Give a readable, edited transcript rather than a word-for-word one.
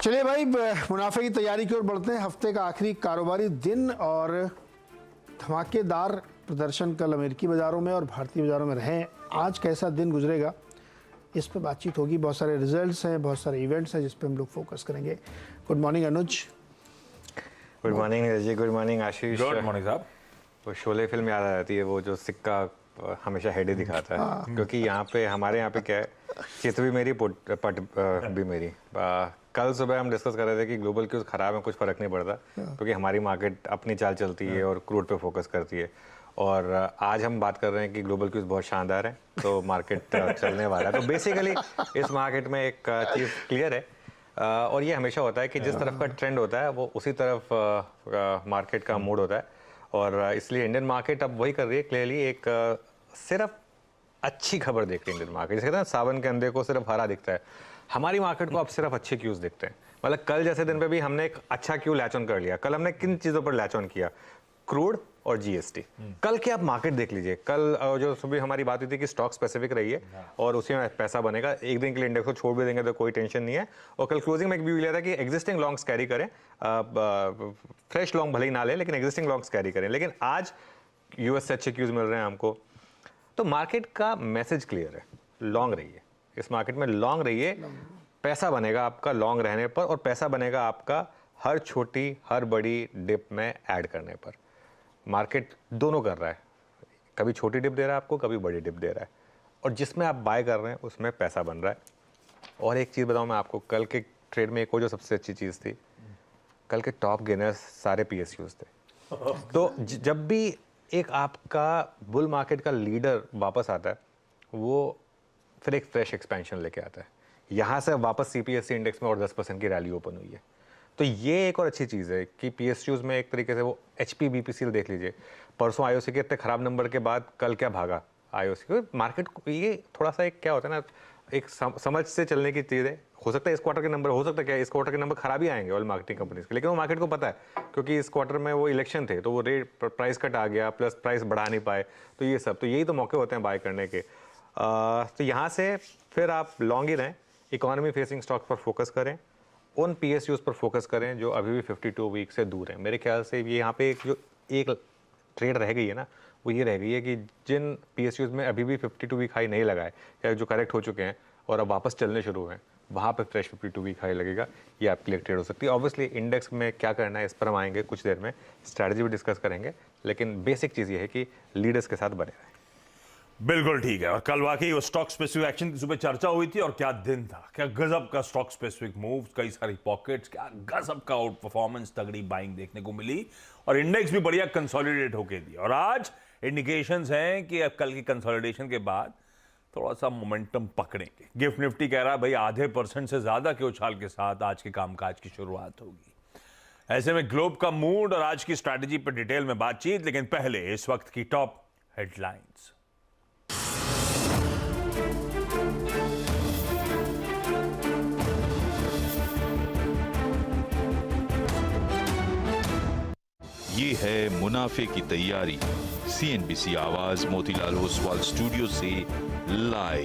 चलिए भाई, मुनाफे की तैयारी की ओर बढ़ते हैं। हफ्ते का आखिरी कारोबारी दिन और धमाकेदार प्रदर्शन कल अमेरिकी बाज़ारों में और भारतीय बाज़ारों में रहे। आज कैसा दिन गुजरेगा इस पे बातचीत होगी। बहुत सारे रिजल्ट्स हैं, बहुत सारे इवेंट्स हैं जिस पे हम लोग फोकस करेंगे। गुड मॉर्निंग अनुज। Good morning Neeraj ji. Good morning आशीष। गुड मॉर्निंग साहब। वो शोले फिल्म याद आ जाती है, वो जो सिक्का हमेशा हेड ही दिखाता है। क्योंकि यहाँ पे हमारे यहाँ पे क्या है, चित भी मेरी पट भी मेरी। कल सुबह हम डिस्कस कर रहे थे कि ग्लोबल क्यूज खराब है, कुछ फर्क नहीं पड़ता क्योंकि हमारी मार्केट अपनी चाल चलती है और क्रूड पे फोकस करती है। और आज हम बात कर रहे हैं कि ग्लोबल क्यूज बहुत शानदार है, तो मार्केट चलने वाला है। तो बेसिकली इस मार्केट में एक चीज़ क्लियर है, और ये हमेशा होता है कि जिस तरफ का ट्रेंड होता है वो उसी तरफ मार्केट का मूड होता है। और इसलिए इंडियन मार्केट अब वही कर रही है क्लियरली। एक सिर्फ अच्छी खबर देख रही है इंडियन मार्केट। जैसे कहते हैं सावन के अंधे को सिर्फ हरा दिखता है, हमारी मार्केट को अब सिर्फ अच्छे क्यूज दिखते हैं। मतलब कल जैसे दिन पे भी हमने एक अच्छा क्यू लैच ऑन कर लिया। कल हमने किन चीज़ों पर लैच ऑन किया? क्रूड और जीएसटी। कल के आप मार्केट देख लीजिए। कल जो सुबह हमारी बात हुई थी कि स्टॉक स्पेसिफिक रही है और उसी में पैसा बनेगा। एक दिन के लिए इंडेक्स को छोड़ भी देंगे तो कोई टेंशन नहीं है। और कल क्लोजिंग में एक व्यू लिया था कि एग्जिस्टिंग लॉन्ग्स कैरी करें, फ्रेश लॉन्ग भले ही ना ले लेकिन एग्जिस्टिंग लॉन्ग्स कैरी करें। लेकिन आज यूएस से अच्छे क्यूज मिल रहे हैं हमको, तो मार्केट का मैसेज क्लियर है, लॉन्ग रहिए। इस मार्केट में लॉन्ग रहिए, पैसा बनेगा आपका लॉन्ग रहने पर, और पैसा बनेगा आपका हर छोटी हर बड़ी डिप में ऐड करने पर। मार्केट दोनों कर रहा है, कभी छोटी डिप दे रहा है आपको, कभी बड़ी डिप दे रहा है, और जिसमें आप बाय कर रहे हैं उसमें पैसा बन रहा है। और एक चीज़ बताऊं मैं आपको, कल के ट्रेड में एक और जो सबसे अच्छी चीज़ थी, कल के टॉप गेनर्स सारे पीएसयूज थे। तो जब भी एक आपका बुल मार्केट का लीडर वापस आता है, वो फिर एक फ्रेश एक्सपेंशन लेके आता है। यहाँ से वापस सीपीएससी इंडेक्स में और 10% की रैली ओपन हुई है। तो ये एक और अच्छी चीज़ है कि पीएसयूज में एक तरीके से वो एचपी बीपीसीएल देख लीजिए। परसों आईओसी के इतने खराब नंबर के बाद कल क्या भागा आईओसी को मार्केट को। ये थोड़ा सा एक क्या होता है ना, एक समझ से चलने की चीज़ है। हो सकता है इस क्वार्टर के नंबर, हो सकता है क्या इस क्वार्टर के नंबर खराब ही आएंगे ऑल मार्केटिंग कंपनीज के, लेकिन वो मार्केट को पता है क्योंकि इस क्वार्टर में वो इलेक्शन थे तो वो रेट प्राइस कट आ गया, प्लस प्राइस बढ़ा नहीं पाए। तो ये सब, तो यही तो मौके होते हैं बाय करने के। तो यहाँ से फिर आप लॉन्ग ही रहें, इकोनॉमी फेसिंग स्टॉक पर फोकस करें, उन पीएसयूज पर फोकस करें जो अभी भी 52 वीक से दूर हैं। मेरे ख्याल से ये यहाँ पे एक ट्रेड रह गई है ना, वो ये रह गई है कि जिन पीएसयूज में अभी भी 52 वीक हाई नहीं लगाए या जो करेक्ट हो चुके हैं और अब वापस चलने शुरू हुए हैं, वहाँ पे फ्रेश 52 वीक हाई लगेगा। ये आपके लिए ट्रेड हो सकती है। ऑब्वियसली इंडेक्स में क्या करना है इस पर हम आएंगे कुछ देर में, स्ट्रैटेजी भी डिस्कस करेंगे, लेकिन बेसिक चीज़ ये है कि लीडर्स के साथ बने रहें। बिल्कुल ठीक है। और कल वाकई वो स्टॉक स्पेसिफिक एक्शन की सुबह चर्चा हुई थी, और क्या दिन था, क्या गजब का स्टॉक स्पेसिफिक मूव, कई सारी पॉकेट्स, क्या गजब का आउट परफॉर्मेंस, तगड़ी बाइंग देखने को मिली, और इंडेक्स भी बढ़िया कंसोलिडेट होके दिया। और आज इंडिकेशंस हैं कि अब कल की कंसोलिडेशन के बाद थोड़ा सा मोमेंटम पकड़ेंगे। गिफ्ट निफ्टी कह रहा है भाई आधे % से ज्यादा के उछाल के साथ आज के कामकाज की शुरुआत होगी। ऐसे में ग्लोब का मूड और आज की स्ट्रैटेजी पर डिटेल में बातचीत, लेकिन पहले इस वक्त की टॉप हेडलाइंस। ये है मुनाफे की तैयारी। सीएनबीसी आवाज मोतीलाल ओसवाल स्टूडियो से लाइव।